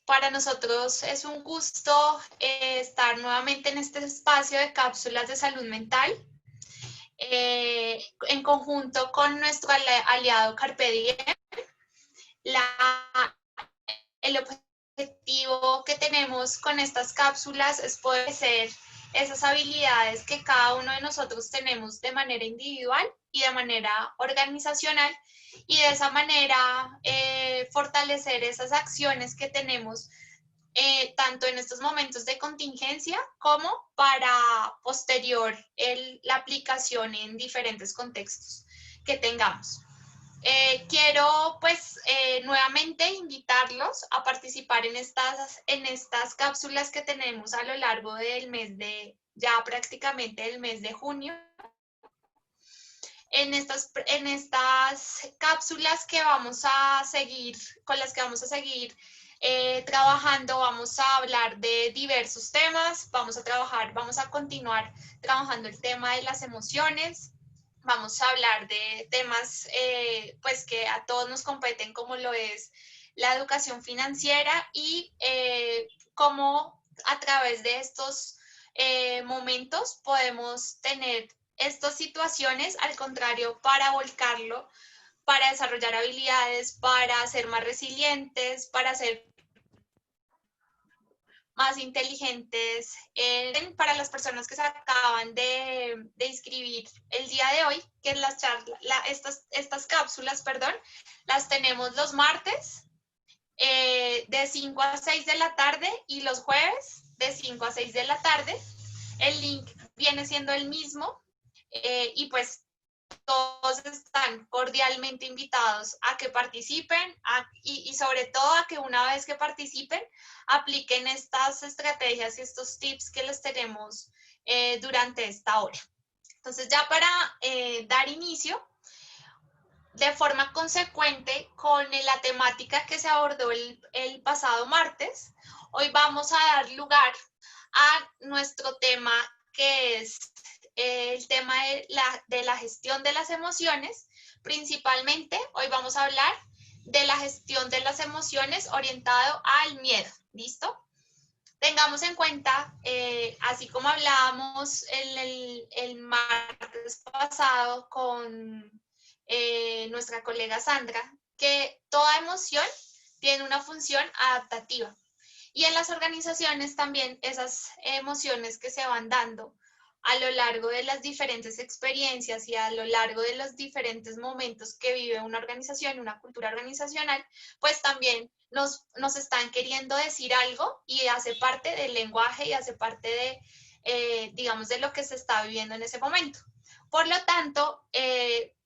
Para nosotros es un gusto estar nuevamente en este espacio de cápsulas de salud mental, en conjunto con nuestro aliado Carpe Diem. El objetivo que tenemos con estas cápsulas es poder hacer esas habilidades que cada uno de nosotros tenemos de manera individual y de manera organizacional, y de esa manera fortalecer esas acciones que tenemos tanto en estos momentos de contingencia como para posterior la aplicación en diferentes contextos que tengamos. Quiero pues nuevamente invitarlos a participar en estas cápsulas que tenemos a lo largo del mes ya prácticamente del mes de junio. En estas cápsulas que vamos a seguir, con las que vamos a seguir trabajando, vamos a hablar de diversos temas, vamos a continuar trabajando el tema de las emociones, vamos a hablar de temas pues que a todos nos competen, como lo es la educación financiera, y cómo a través de estos momentos podemos tener estas situaciones, al contrario, para volcarlo, para desarrollar habilidades, para ser más resilientes, para ser más inteligentes. Para las personas que se acaban de inscribir el día de hoy, que es estas cápsulas, perdón, las tenemos los martes de 5 a 6 de la tarde y los jueves de 5 a 6 de la tarde. El link viene siendo el mismo y pues todos están cordialmente invitados a que participen y sobre todo a que una vez que participen apliquen estas estrategias y estos tips que les tenemos durante esta hora. Entonces, ya para dar inicio de forma consecuente con la temática que se abordó el pasado martes, hoy vamos a dar lugar a nuestro tema, que es el tema de la gestión de las emociones. Principalmente, hoy vamos a hablar de la gestión de las emociones orientado al miedo. ¿Listo? Tengamos en cuenta, así como hablábamos el martes pasado con nuestra colega Sandra, que toda emoción tiene una función adaptativa. Y en las organizaciones también esas emociones que se van dando a lo largo de las diferentes experiencias y a lo largo de los diferentes momentos que vive una organización, una cultura organizacional, pues también nos están queriendo decir algo, y hace parte del lenguaje y hace parte de, digamos, de lo que se está viviendo en ese momento. Por lo tanto,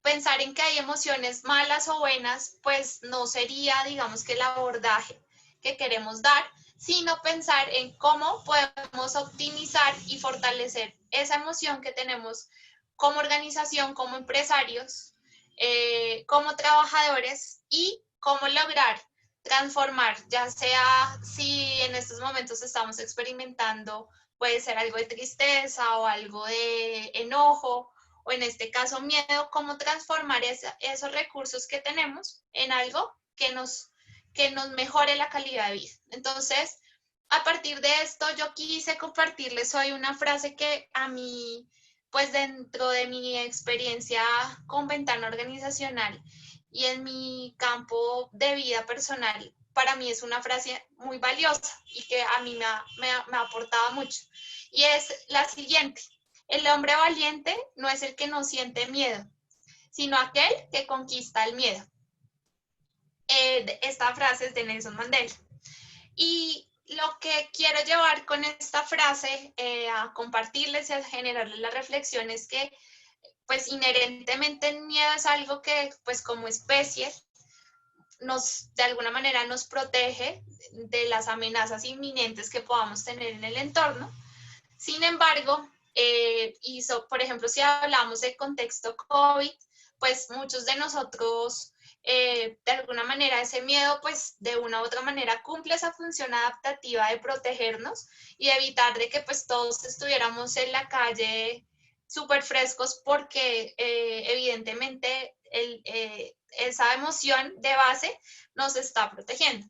pensar en que hay emociones malas o buenas, pues no sería, digamos, que el abordaje que queremos dar, sino pensar en cómo podemos optimizar y fortalecer esa emoción que tenemos como organización, como empresarios, como trabajadores, y cómo lograr transformar, ya sea si en estos momentos estamos experimentando, puede ser algo de tristeza o algo de enojo, o en este caso miedo, cómo transformar esos recursos que tenemos en algo que nos mejore la calidad de vida. Entonces, a partir de esto, yo quise compartirles hoy una frase que a mí, pues dentro de mi experiencia con Ventana Organizacional y en mi campo de vida personal, para mí es una frase muy valiosa y que a mí me ha aportado mucho. Y es la siguiente: el hombre valiente no es el que no siente miedo, sino aquel que conquista el miedo. Esta frase es de Nelson Mandela. Y lo que quiero llevar con esta frase a compartirles y a generarles la reflexión es que pues inherentemente el miedo es algo que pues como especie de alguna manera nos protege de las amenazas inminentes que podamos tener en el entorno. Sin embargo, por ejemplo, si hablamos del contexto COVID, pues muchos de nosotros, de alguna manera, ese miedo, pues de una u otra manera cumple esa función adaptativa de protegernos y de evitar de que pues todos estuviéramos en la calle súper frescos, porque evidentemente esa emoción de base nos está protegiendo.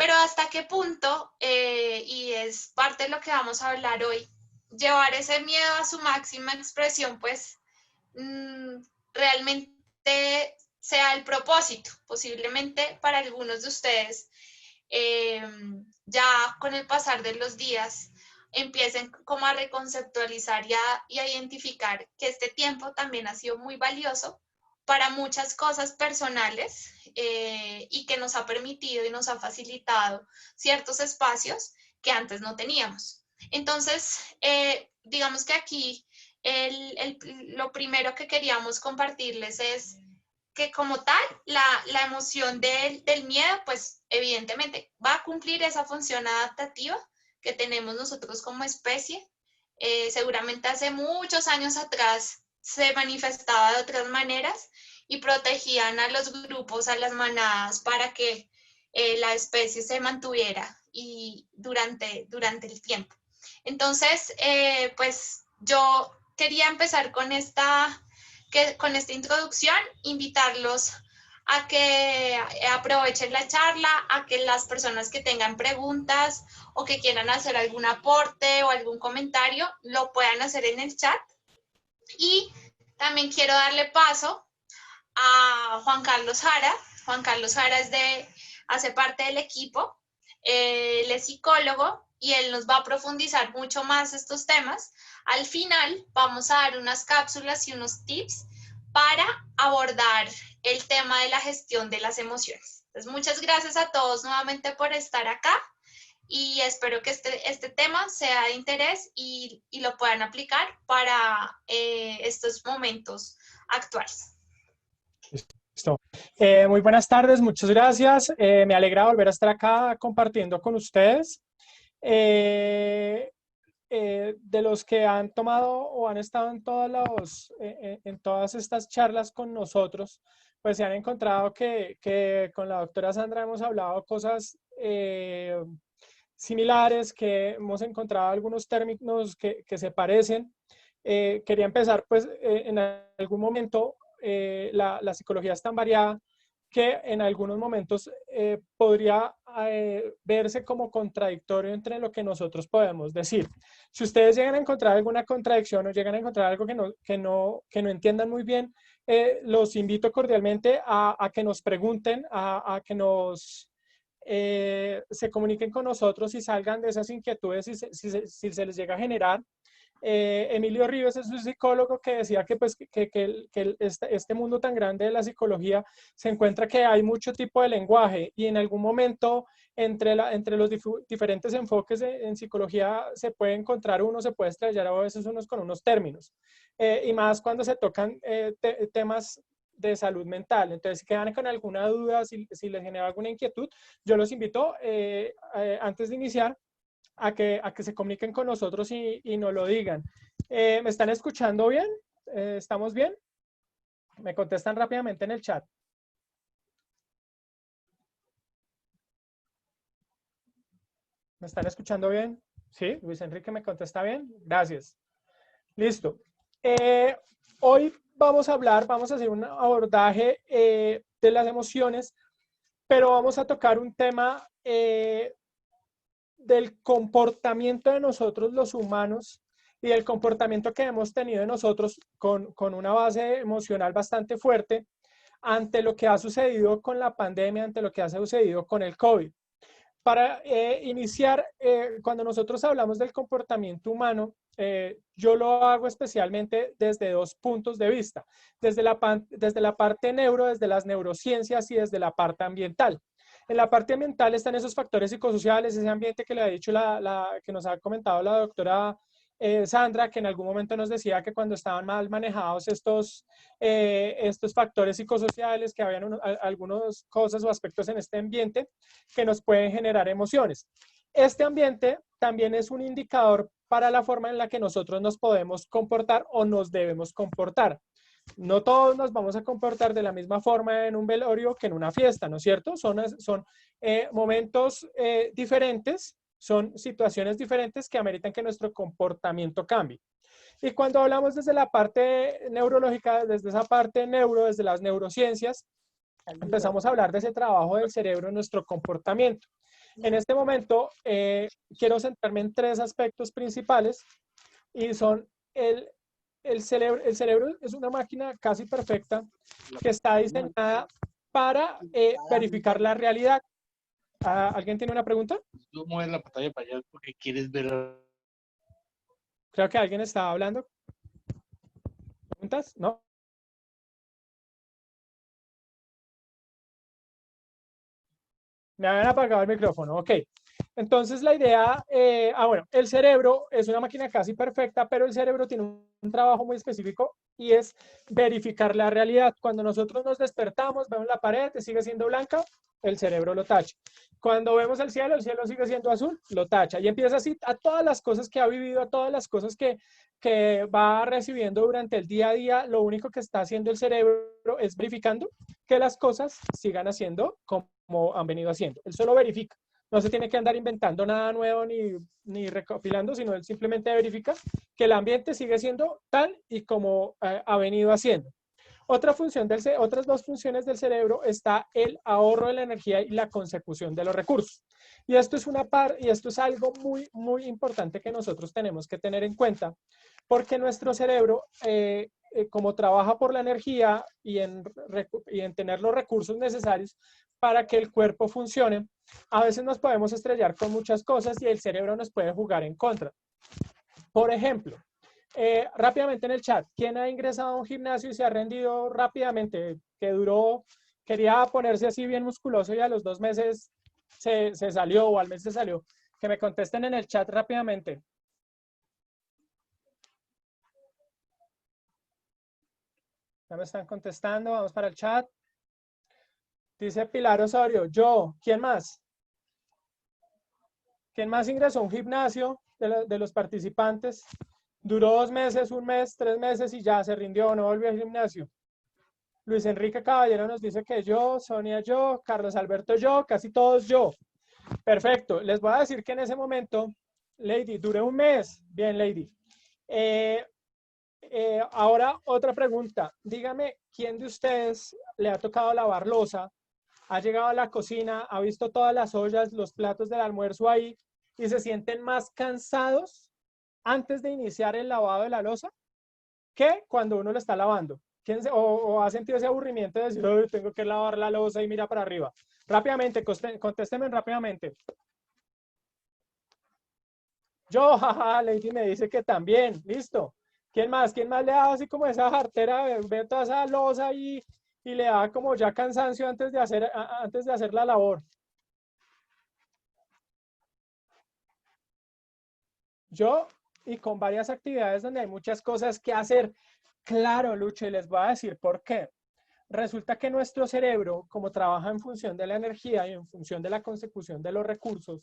Pero hasta qué punto, y es parte de lo que vamos a hablar hoy, llevar ese miedo a su máxima expresión, pues realmente sea el propósito. Posiblemente para algunos de ustedes, ya con el pasar de los días, empiecen como a reconceptualizar y a identificar que este tiempo también ha sido muy valioso para muchas cosas personales, y que nos ha permitido y nos ha facilitado ciertos espacios que antes no teníamos. Entonces, digamos que aquí lo primero que queríamos compartirles es que como tal, la emoción del miedo, pues evidentemente va a cumplir esa función adaptativa que tenemos nosotros como especie. Seguramente hace muchos años atrás se manifestaba de otras maneras y protegían a los grupos, a las manadas, para que la especie se mantuviera y durante el tiempo. Entonces, pues yo quería empezar con esta introducción, invitarlos a que aprovechen la charla, a que las personas que tengan preguntas o que quieran hacer algún aporte o algún comentario, lo puedan hacer en el chat. Y también quiero darle paso a Juan Carlos Jara. Juan Carlos Jara hace parte del equipo, él es psicólogo y él nos va a profundizar mucho más estos temas. Al final vamos a dar unas cápsulas y unos tips para abordar el tema de la gestión de las emociones. Entonces, muchas gracias a todos nuevamente por estar acá y espero que este tema sea de interés y lo puedan aplicar para estos momentos actuales. Listo. Muy buenas tardes, muchas gracias. Me alegra volver a estar acá compartiendo con ustedes. De los que han tomado o han estado en todas estas charlas con nosotros, pues se han encontrado que con la doctora Sandra hemos hablado cosas similares, que hemos encontrado algunos términos que se parecen. Quería empezar, pues, en algún momento la psicología es tan variada que en algunos momentos podría verse como contradictorio entre lo que nosotros podemos decir. Si ustedes llegan a encontrar alguna contradicción o llegan a encontrar algo que no entiendan muy bien, los invito cordialmente a que nos pregunten, a que se comuniquen con nosotros y salgan de esas inquietudes si se les llega a generar. Emilio Ríos es un psicólogo que decía que, pues, este mundo tan grande de la psicología se encuentra que hay mucho tipo de lenguaje y en algún momento entre los diferentes enfoques en psicología se puede encontrar se puede estrellar a veces unos con unos términos, y más cuando se tocan temas de salud mental. Entonces, si quedan con alguna duda, si les genera alguna inquietud, yo los invito antes de iniciar a que se comuniquen con nosotros y nos lo digan. ¿Me están escuchando bien? ¿Estamos bien? Me contestan rápidamente en el chat. ¿Me están escuchando bien? Sí, Luis Enrique me contesta bien. Gracias. Listo. Hoy vamos a hacer un abordaje de las emociones, pero vamos a tocar un tema del comportamiento de nosotros los humanos y del comportamiento que hemos tenido nosotros con una base emocional bastante fuerte ante lo que ha sucedido con la pandemia, ante lo que ha sucedido con el COVID. Para iniciar, cuando nosotros hablamos del comportamiento humano, yo lo hago especialmente desde dos puntos de vista, desde la parte neuro, desde las neurociencias y desde la parte ambiental. En la parte ambiental están esos factores psicosociales, ese ambiente que le ha dicho que nos ha comentado la doctora Sandra, que en algún momento nos decía que cuando estaban mal manejados estos factores psicosociales, que habían algunas cosas o aspectos en este ambiente que nos pueden generar emociones. Este ambiente también es un indicador para la forma en la que nosotros nos podemos comportar o nos debemos comportar. No todos nos vamos a comportar de la misma forma en un velorio que en una fiesta, ¿no es cierto? Son momentos diferentes, son situaciones diferentes que ameritan que nuestro comportamiento cambie. Y cuando hablamos desde la parte neurológica, desde esa parte desde las neurociencias, empezamos a hablar de ese trabajo del cerebro en nuestro comportamiento. En este momento quiero centrarme en tres aspectos principales y son el cerebro. El cerebro es una máquina casi perfecta que está diseñada para verificar la realidad. ¿Alguien tiene una pregunta? Tú mueves la pantalla para allá porque quieres ver. Creo que alguien estaba hablando. ¿Preguntas? ¿No? Me habían apagado el micrófono. Ok. Entonces la idea, bueno, el cerebro es una máquina casi perfecta, pero el cerebro tiene un trabajo muy específico y es verificar la realidad. Cuando nosotros nos despertamos, vemos la pared, sigue siendo blanca, el cerebro lo tacha. Cuando vemos el cielo sigue siendo azul, lo tacha. Y empieza así a todas las cosas que ha vivido, a todas las cosas que va recibiendo durante el día a día. Lo único que está haciendo el cerebro es verificando que las cosas sigan haciendo como han venido haciendo. Él solo verifica. No se tiene que andar inventando nada nuevo ni recopilando, sino él simplemente verifica que el ambiente sigue siendo tal y como ha venido haciendo. Otras dos funciones del cerebro está el ahorro de la energía y la consecución de los recursos. Y esto es algo muy, muy importante que nosotros tenemos que tener en cuenta, porque nuestro cerebro, como trabaja por la energía y en tener los recursos necesarios para que el cuerpo funcione, a veces nos podemos estrellar con muchas cosas y el cerebro nos puede jugar en contra. Por ejemplo, rápidamente en el chat, ¿quién ha ingresado a un gimnasio y se ha rendido rápidamente? Quería ponerse así bien musculoso y a los 2 meses se salió o al mes se salió. Que me contesten en el chat rápidamente. Ya me están contestando, vamos para el chat. Dice Pilar Osorio, yo, ¿quién más? ¿Quién más ingresó a un gimnasio de los participantes? Duró 2 meses, 1 mes, 3 meses y ya se rindió, no volvió al gimnasio. Luis Enrique Caballero nos dice que yo, Sonia yo, Carlos Alberto yo, casi todos yo. Perfecto, les voy a decir que en ese momento, Lady, duré 1 mes. Bien, Lady. Ahora otra pregunta. Dígame, ¿quién de ustedes le ha tocado lavar loza? Ha llegado a la cocina, ha visto todas las ollas, los platos del almuerzo ahí y se sienten más cansados antes de iniciar el lavado de la loza que cuando uno lo está lavando. ¿O ha sentido ese aburrimiento de decir, oh, tengo que lavar la loza y mira para arriba? Rápidamente, contéstenme rápidamente. Yo, jaja, Lady me dice que también, listo. ¿Quién más? ¿Quién más le da así como esa jartera, ve toda esa loza y le da como ya cansancio antes de hacer la labor? Yo, y con varias actividades donde hay muchas cosas que hacer. Claro, Lucho, y les voy a decir por qué. Resulta que nuestro cerebro, como trabaja en función de la energía y en función de la consecución de los recursos,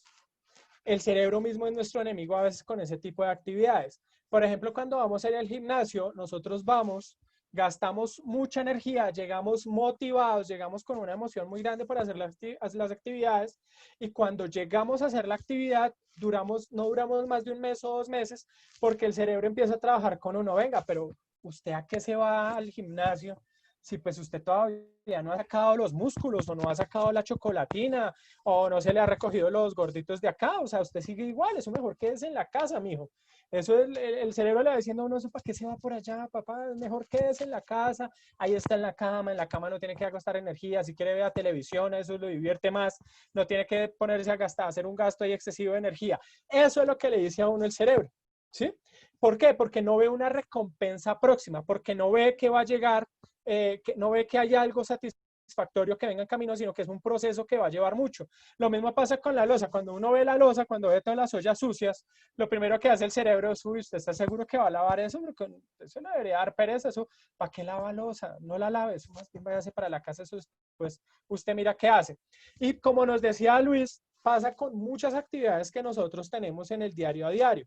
el cerebro mismo es nuestro enemigo a veces con ese tipo de actividades. Por ejemplo, cuando vamos a ir al gimnasio, nosotros vamos, gastamos mucha energía, llegamos motivados, llegamos con una emoción muy grande para hacer las actividades y cuando llegamos a hacer la actividad, no duramos más de 1 mes o 2 meses porque el cerebro empieza a trabajar con uno. Venga, pero ¿usted a qué se va al gimnasio? Si pues usted todavía no ha sacado los músculos o no ha sacado la chocolatina o no se le ha recogido los gorditos de acá, o sea, usted sigue igual, eso mejor quédese en la casa, mijo. Eso el cerebro le va diciendo a uno, ¿para qué se va por allá, papá? Mejor quédese en la casa, ahí está en la cama no tiene que gastar energía, si quiere ver televisión, eso lo divierte más, no tiene que ponerse a gastar, hacer un gasto ahí excesivo de energía. Eso es lo que le dice a uno el cerebro, ¿sí? ¿Por qué? Porque no ve una recompensa próxima, porque no ve que va a llegar, que no ve que haya algo satisfactorio que venga en camino, sino que es un proceso que va a llevar mucho. Lo mismo pasa con la loza. Cuando uno ve la loza, cuando ve todas las ollas sucias, lo primero que hace el cerebro es, uy, ¿usted está seguro que va a lavar eso? Porque eso no debería dar pereza, eso, ¿para qué lava loza? No la lave, eso más bien váyase para la casa, eso pues usted mira qué hace. Y como nos decía Luis, pasa con muchas actividades que nosotros tenemos en el diario a diario.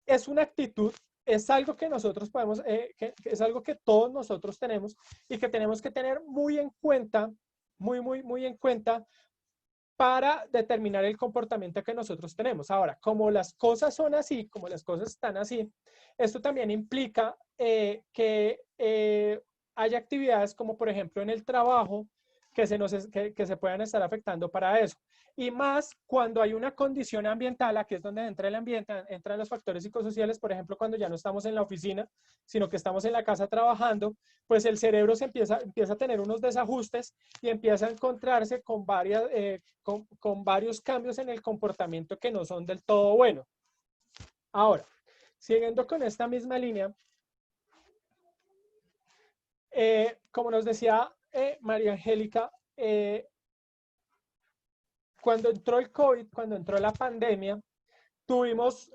Es una actitud, es algo que nosotros podemos, que es algo que todos nosotros tenemos y que tenemos que tener muy en cuenta, muy en cuenta para determinar el comportamiento que nosotros tenemos. Ahora, como las cosas son así, como las cosas están así, esto también implica que haya actividades como por ejemplo en el trabajo, que se puedan estar afectando para eso. Y más cuando hay una condición ambiental, aquí es donde entra el ambiente, entran los factores psicosociales, por ejemplo, cuando ya no estamos en la oficina, sino que estamos en la casa trabajando, pues el cerebro empieza a tener unos desajustes y empieza a encontrarse con varios cambios en el comportamiento que no son del todo buenos. Ahora, siguiendo con esta misma línea, como nos decía María Angélica, cuando entró el COVID, cuando entró la pandemia, tuvimos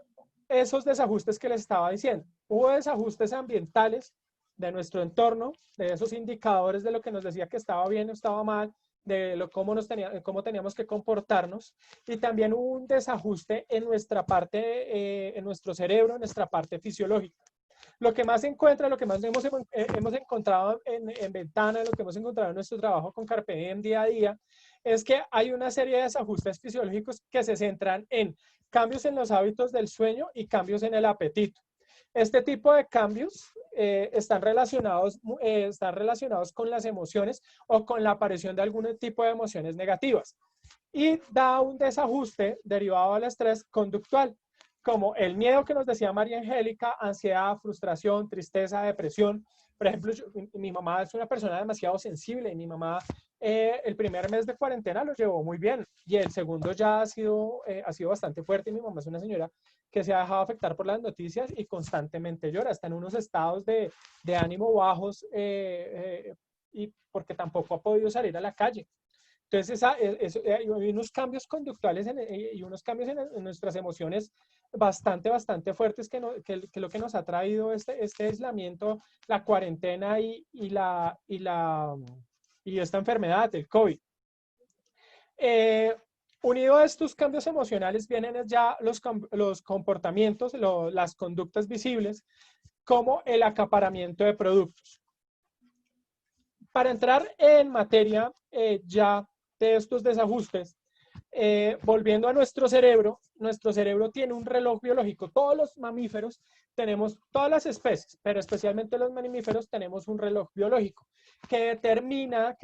esos desajustes que les estaba diciendo. Hubo desajustes ambientales de nuestro entorno, de esos indicadores de lo que nos decía que estaba bien o estaba mal, de cómo teníamos que comportarnos, y también hubo un desajuste en nuestra parte, en nuestro cerebro, en nuestra parte fisiológica. Lo que más se encuentra, lo que más hemos encontrado en Ventana, lo que hemos encontrado en nuestro trabajo con Carpe Diem día a día, es que hay una serie de desajustes fisiológicos que se centran en cambios en los hábitos del sueño y cambios en el apetito. Este tipo de cambios están relacionados con las emociones o con la aparición de algún tipo de emociones negativas. Y da un desajuste derivado del estrés conductual, como el miedo que nos decía María Angélica, ansiedad, frustración, tristeza, depresión. Por ejemplo, mi mamá es una persona demasiado sensible y mi mamá el primer mes de cuarentena lo llevó muy bien y el segundo ya ha sido bastante fuerte. Y mi mamá es una señora que se ha dejado afectar por las noticias y constantemente llora, está en unos estados de ánimo bajos y porque tampoco ha podido salir a la calle. Entonces, hay unos cambios conductuales y unos cambios en nuestras emociones bastante fuertes que lo que nos ha traído este aislamiento, la cuarentena y esta enfermedad, el COVID. Unido a estos cambios emocionales vienen ya los comportamientos, las conductas visibles, como el acaparamiento de productos. Para entrar en materia ya de estos desajustes, volviendo a nuestro cerebro tiene un reloj biológico. Todos los mamíferos tenemos, todas las especies, pero especialmente los mamíferos tenemos un reloj biológico que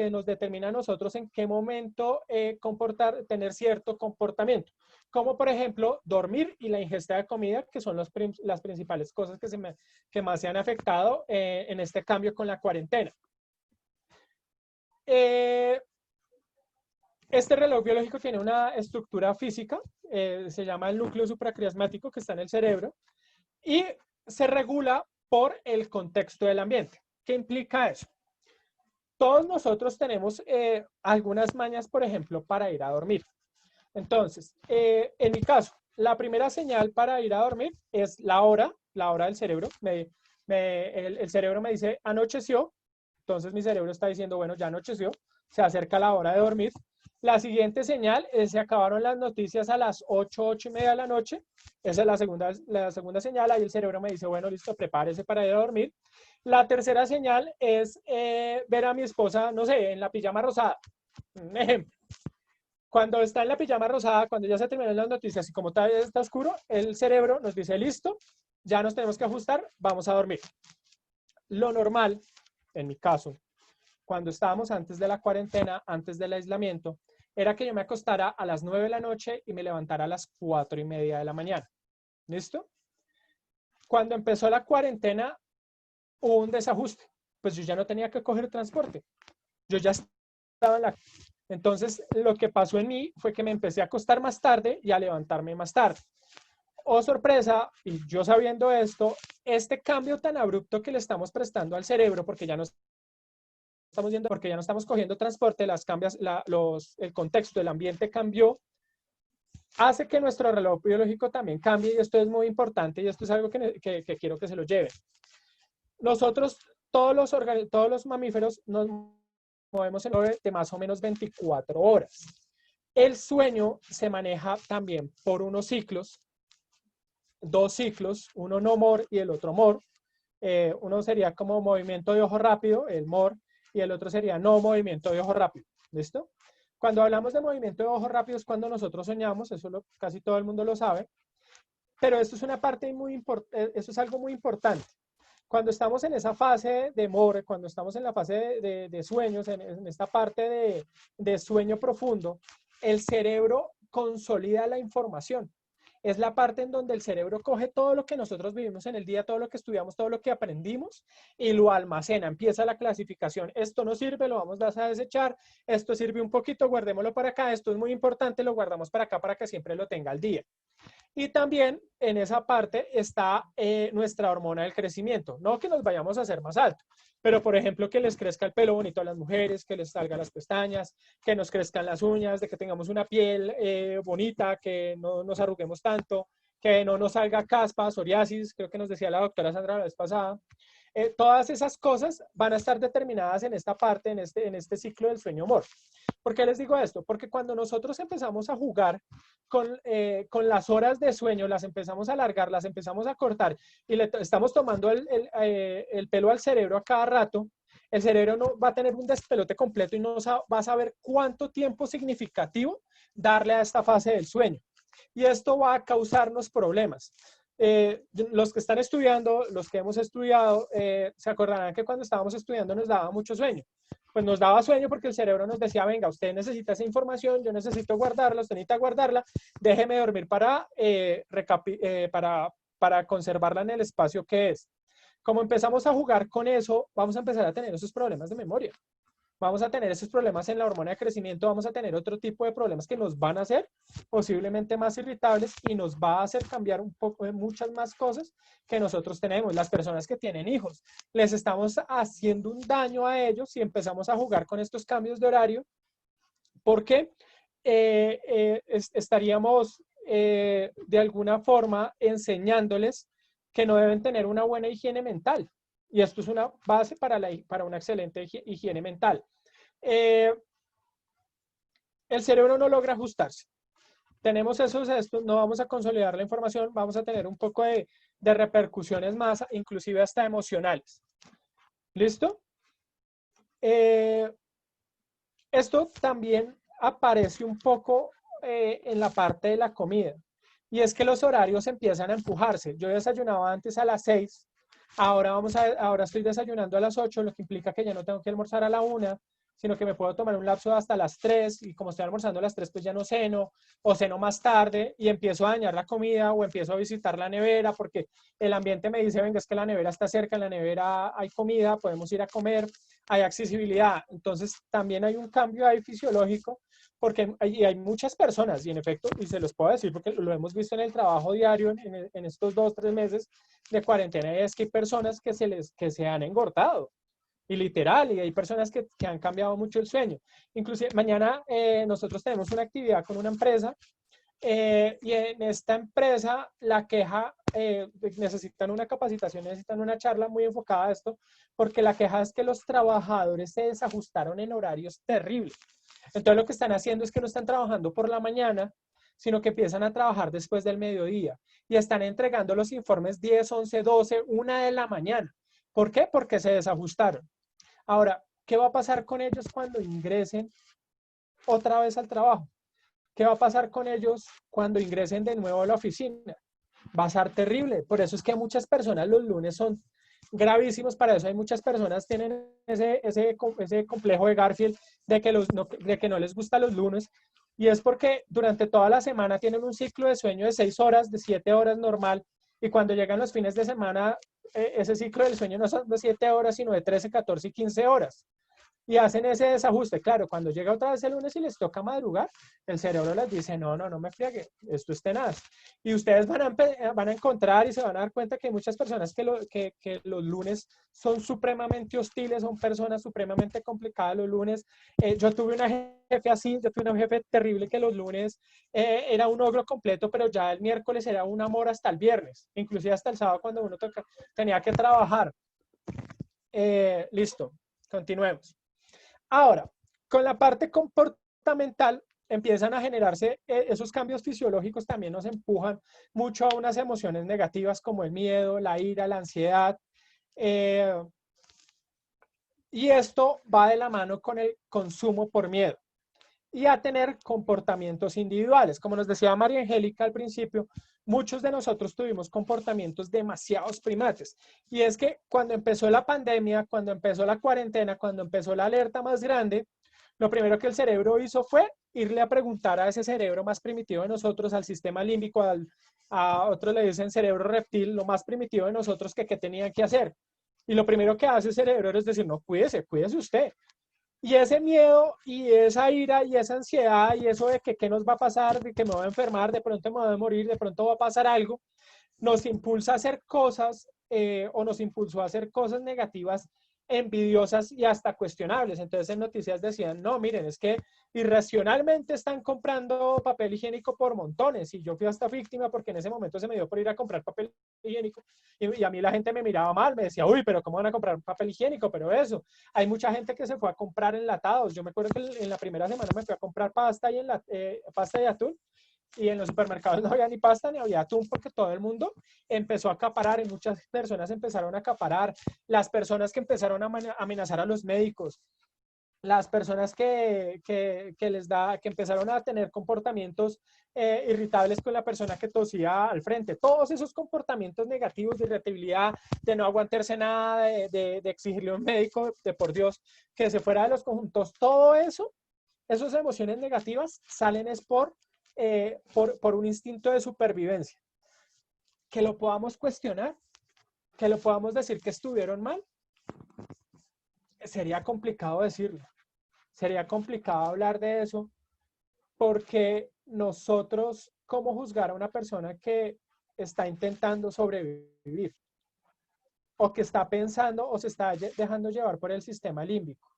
nos determina a nosotros en qué momento tener cierto comportamiento, como por ejemplo dormir y la ingesta de comida, que son las principales cosas que más se han afectado en este cambio con la cuarentena. Este reloj biológico tiene una estructura física, se llama el núcleo supraquiasmático que está en el cerebro y se regula por el contexto del ambiente. ¿Qué implica eso? Todos nosotros tenemos algunas mañas, por ejemplo, para ir a dormir. Entonces, en mi caso, la primera señal para ir a dormir es la hora del cerebro. El cerebro me dice anocheció, entonces mi cerebro está diciendo, bueno, ya anocheció, se acerca la hora de dormir. La siguiente señal es se acabaron las noticias a las 8:30 de la noche. Esa es la segunda señal. Ahí el cerebro me dice, bueno, listo, prepárese para ir a dormir. La tercera señal es ver a mi esposa, no sé, en la pijama rosada. Un ejemplo. Cuando está en la pijama rosada, cuando ya se terminan las noticias y como todavía está oscuro, el cerebro nos dice, listo, ya nos tenemos que ajustar, vamos a dormir. Lo normal, en mi caso, cuando estábamos antes de la cuarentena, antes del aislamiento, era que yo me acostara a las 9 de la noche y me levantara a las 4:30 de la mañana. ¿Listo? Cuando empezó la cuarentena, hubo un desajuste. Pues yo ya no tenía que coger transporte. Yo ya estaba en la... Entonces, lo que pasó en mí fue que me empecé a acostar más tarde y a levantarme más tarde. Oh, sorpresa, y yo sabiendo esto, este cambio tan abrupto que le estamos prestando al cerebro, porque ya no estamos cogiendo transporte, el contexto, el ambiente cambió, hace que nuestro reloj biológico también cambie, y esto es muy importante y esto es algo que quiero que se lo lleven. Nosotros, todos los mamíferos, nos movemos en de más o menos 24 horas. El sueño se maneja también por unos ciclos, 2 ciclos, uno no MOR y el otro MOR. Uno sería como movimiento de ojo rápido, el MOR, y el otro sería no movimiento de ojo rápido. ¿Listo? Cuando hablamos de movimiento de ojo rápido es cuando nosotros soñamos, eso casi todo el mundo lo sabe, pero esto es una parte muy importante, eso es algo muy importante. Cuando estamos en esa fase de MORE, cuando estamos en la fase de sueños, en esta parte de sueño profundo, el cerebro consolida la información. Es la parte en donde el cerebro coge todo lo que nosotros vivimos en el día, todo lo que estudiamos, todo lo que aprendimos y lo almacena. Empieza la clasificación. Esto no sirve, lo vamos a desechar. Esto sirve un poquito, guardémoslo para acá. Esto es muy importante, lo guardamos para acá para que siempre lo tenga al día. Y también en esa parte está nuestra hormona del crecimiento. No que nos vayamos a hacer más alto, pero por ejemplo que les crezca el pelo bonito a las mujeres, que les salgan las pestañas, que nos crezcan las uñas, de que tengamos una piel bonita, que no nos arruguemos tanto, que no nos salga caspa, psoriasis, creo que nos decía la doctora Sandra la vez pasada. Todas esas cosas van a estar determinadas en esta parte, en este ciclo del sueño MORE. ¿Por qué les digo esto? Porque cuando nosotros empezamos a jugar con las horas de sueño, las empezamos a alargar, las empezamos a cortar y le estamos tomando el pelo al cerebro a cada rato, el cerebro no va a tener un despelote completo y no va a saber cuánto tiempo significativo darle a esta fase del sueño. Y esto va a causarnos problemas. Los que están estudiando, los que hemos estudiado, se acordarán que cuando estábamos estudiando nos daba mucho sueño. Pues nos daba sueño porque el cerebro nos decía, venga, usted necesita esa información, yo necesito guardarla, usted necesita guardarla, déjeme dormir para conservarla en el espacio que es. Como empezamos a jugar con eso, vamos a empezar a tener esos problemas de memoria. Vamos a tener esos problemas en la hormona de crecimiento, vamos a tener otro tipo de problemas que nos van a hacer posiblemente más irritables y nos va a hacer cambiar un poco de muchas más cosas que nosotros tenemos. Las personas que tienen hijos, les estamos haciendo un daño a ellos si empezamos a jugar con estos cambios de horario, porque estaríamos de alguna forma enseñándoles que no deben tener una buena higiene mental. Y esto es una base para una excelente higiene mental. El cerebro no logra ajustarse. Tenemos esto, no vamos a consolidar la información, vamos a tener un poco de repercusiones más, inclusive hasta emocionales. ¿Listo? Esto también aparece un poco en la parte de la comida. Y es que los horarios empiezan a empujarse. Yo desayunaba antes a las 6. Ahora estoy desayunando a las 8, lo que implica que ya no tengo que almorzar a la 1, sino que me puedo tomar un lapso hasta las 3 y como estoy almorzando a las 3, pues ya no ceno o ceno más tarde y empiezo a dañar la comida o empiezo a visitar la nevera porque el ambiente me dice, venga, es que la nevera está cerca, en la nevera hay comida, podemos ir a comer, hay accesibilidad. Entonces también hay un cambio ahí fisiológico porque hay muchas personas, y en efecto, y se los puedo decir porque lo hemos visto en el trabajo diario en estos 2-3 meses de cuarentena, es que hay personas que se han engordado, y literal, y hay personas que han cambiado mucho el sueño. Inclusive mañana nosotros tenemos una actividad con una empresa, y en esta empresa la queja, necesitan una capacitación, necesitan una charla muy enfocada a esto, porque la queja es que los trabajadores se desajustaron en horarios terribles. Entonces lo que están haciendo es que no están trabajando por la mañana, sino que empiezan a trabajar después del mediodía y están entregando los informes 10, 11, 12, 1 de la mañana. ¿Por qué? Porque se desajustaron. Ahora, ¿qué va a pasar con ellos cuando ingresen otra vez al trabajo? ¿Qué va a pasar con ellos cuando ingresen de nuevo a la oficina? Va a ser terrible. Por eso es que muchas personas los lunes son gravísimos. Para eso hay muchas personas que tienen ese complejo de Garfield de que no les gustan los lunes. Y es porque durante toda la semana tienen un ciclo de sueño de 6 horas, de 7 horas normal. Y cuando llegan los fines de semana, ese ciclo del sueño no son de 7 horas, sino de 13, 14 y 15 horas. Y hacen ese desajuste. Claro, cuando llega otra vez el lunes y les toca madrugar, el cerebro les dice, no me friegue, esto es tenaz. Y ustedes van a encontrar y se van a dar cuenta que hay muchas personas que los lunes son supremamente hostiles, son personas supremamente complicadas los lunes. Yo tuve una jefe así, yo tuve una jefe terrible que los lunes era un ogro completo, pero ya el miércoles era un amor hasta el viernes, inclusive hasta el sábado cuando uno tenía que trabajar. Listo, continuemos. Ahora, con la parte comportamental empiezan a generarse esos cambios fisiológicos, también nos empujan mucho a unas emociones negativas como el miedo, la ira, la ansiedad. Y esto va de la mano con el consumo por miedo. y a tener comportamientos individuales. Como nos decía María Angélica al principio, muchos de nosotros tuvimos comportamientos demasiados primates. Y es que cuando empezó la pandemia, cuando empezó la cuarentena, cuando empezó la alerta más grande, lo primero que el cerebro hizo fue irle a preguntar a ese cerebro más primitivo de nosotros, al sistema límbico, a otros le dicen cerebro reptil, lo más primitivo de nosotros, que qué tenían que hacer. Y lo primero que hace el cerebro es decir, no, cuídese, cuídese usted. Y ese miedo y esa ira y esa ansiedad y eso de que qué nos va a pasar, de que me voy a enfermar, de pronto me voy a morir, de pronto va a pasar algo, nos impulsa a hacer cosas o nos impulsó a hacer cosas negativas, envidiosas y hasta cuestionables. Entonces en noticias decían, no, miren, es que irracionalmente están comprando papel higiénico por montones y yo fui hasta víctima porque en ese momento se me dio por ir a comprar papel higiénico y a mí la gente me miraba mal, me decía, uy, pero ¿cómo van a comprar papel higiénico? Pero eso, hay mucha gente que se fue a comprar enlatados. Yo me acuerdo que en la primera semana me fui a comprar pasta, pasta de atún y en los supermercados no había ni pasta ni había atún porque todo el mundo empezó a acaparar y muchas personas empezaron a acaparar. Las personas que empezaron a amenazar a los médicos, las personas que empezaron a tener comportamientos irritables con la persona que tosía al frente. Todos esos comportamientos negativos de irritabilidad, de no aguantarse nada, de exigirle a un médico, de por Dios, que se fuera de los conjuntos, todo eso, esas emociones negativas salen es por un instinto de supervivencia. Que lo podamos cuestionar, que lo podamos decir que estuvieron mal, sería complicado decirlo. Sería complicado hablar de eso porque nosotros, ¿cómo juzgar a una persona que está intentando sobrevivir? O que está pensando o se está dejando llevar por el sistema límbico.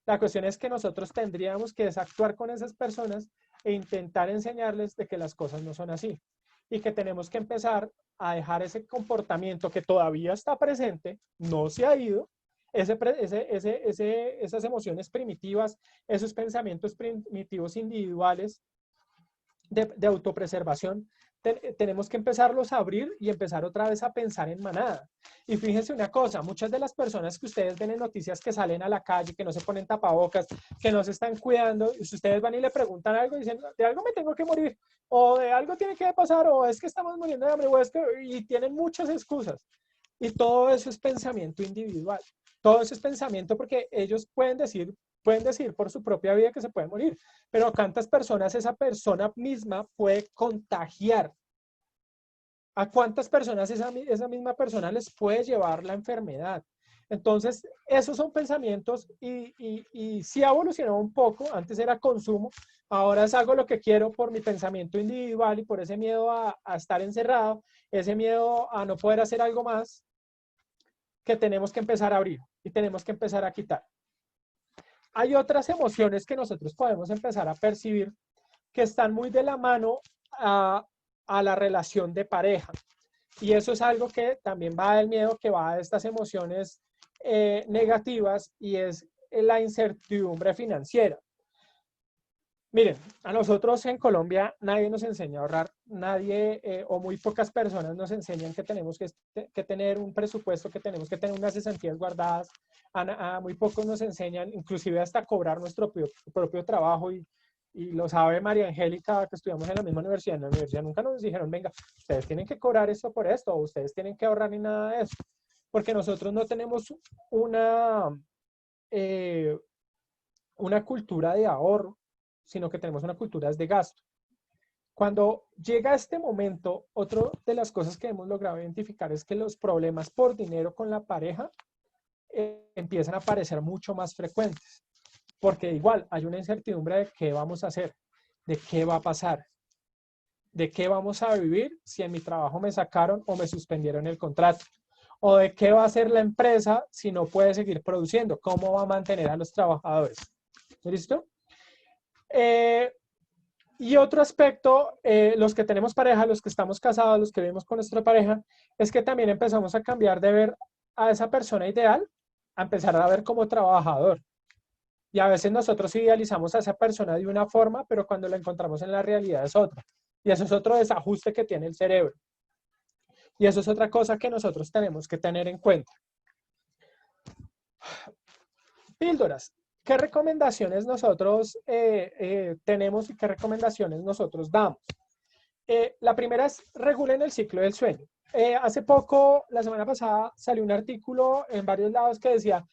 La cuestión es que nosotros tendríamos que actuar con esas personas e intentar enseñarles de que las cosas no son así y que tenemos que empezar a dejar ese comportamiento que todavía está presente, no se ha ido, esas emociones primitivas, esos pensamientos primitivos individuales de autopreservación, tenemos que empezarlos a abrir y empezar otra vez a pensar en manada. Y fíjense una cosa, muchas de las personas que ustedes ven en noticias que salen a la calle, que no se ponen tapabocas, que no se están cuidando, y si ustedes van y le preguntan algo, dicen, de algo me tengo que morir, o de algo tiene que pasar, o es que estamos muriendo de hambre, o es que, y tienen muchas excusas. Y todo eso es pensamiento individual. Todo eso es pensamiento porque ellos pueden decir por su propia vida que se puede morir, pero ¿cuántas personas esa persona misma puede contagiar? ¿A cuántas personas esa misma persona les puede llevar la enfermedad? Entonces, esos son pensamientos y sí ha evolucionado un poco. Antes era consumo, ahora es hago lo que quiero por mi pensamiento individual y por ese miedo a estar encerrado, ese miedo a no poder hacer algo más, que tenemos que empezar a abrir y tenemos que empezar a quitar. Hay otras emociones que nosotros podemos empezar a percibir que están muy de la mano a la relación de pareja. Y eso es algo que también va del miedo, que va de estas emociones negativas y es la incertidumbre financiera. Miren, a nosotros en Colombia nadie nos enseña a ahorrar, nadie o muy pocas personas nos enseñan que tenemos que tener un presupuesto, que tenemos que tener unas cesantías guardadas, a muy pocos nos enseñan inclusive hasta cobrar nuestro propio trabajo y lo sabe María Angélica, que estudiamos en la misma universidad, en la universidad nunca nos dijeron, venga, ustedes tienen que cobrar esto por esto, o ustedes tienen que ahorrar ni nada de eso, porque nosotros no tenemos una cultura de ahorro, sino que tenemos una cultura de gasto. Cuando llega este momento, otra de las cosas que hemos logrado identificar es que los problemas por dinero con la pareja empiezan a parecer mucho más frecuentes, porque igual hay una incertidumbre de qué vamos a hacer, de qué va a pasar, de qué vamos a vivir si en mi trabajo me sacaron o me suspendieron el contrato, o de qué va a hacer la empresa si no puede seguir produciendo, cómo va a mantener a los trabajadores. ¿Listo? Y otro aspecto, los que tenemos pareja, los que estamos casados, los que vivimos con nuestra pareja, es que también empezamos a cambiar de ver a esa persona ideal a empezar a ver como trabajador. Y a veces nosotros idealizamos a esa persona de una forma, pero cuando la encontramos en la realidad es otra. Y eso es otro desajuste que tiene el cerebro. Y eso es otra cosa que nosotros tenemos que tener en cuenta. Píldoras. ¿qué recomendaciones nosotros tenemos y qué recomendaciones nosotros damos? La primera es regulen el ciclo del sueño. Hace poco, la semana pasada, salió un artículo en varios lados que decía,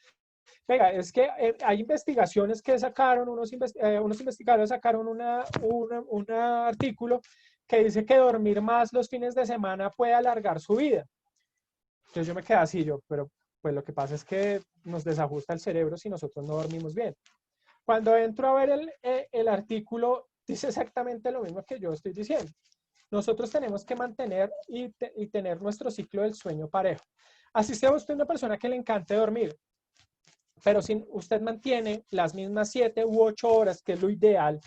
venga, es que hay investigaciones que sacaron, unos investigadores sacaron un artículo que dice que dormir más los fines de semana puede alargar su vida. Entonces yo me quedé así, pero pues lo que pasa es que nos desajusta el cerebro si nosotros no dormimos bien. Cuando entro a ver el artículo, dice exactamente lo mismo que yo estoy diciendo. Nosotros tenemos que mantener y tener nuestro ciclo del sueño parejo. Así sea usted una persona que le encante dormir, pero si usted mantiene las mismas 7 u 8 horas, que es lo ideal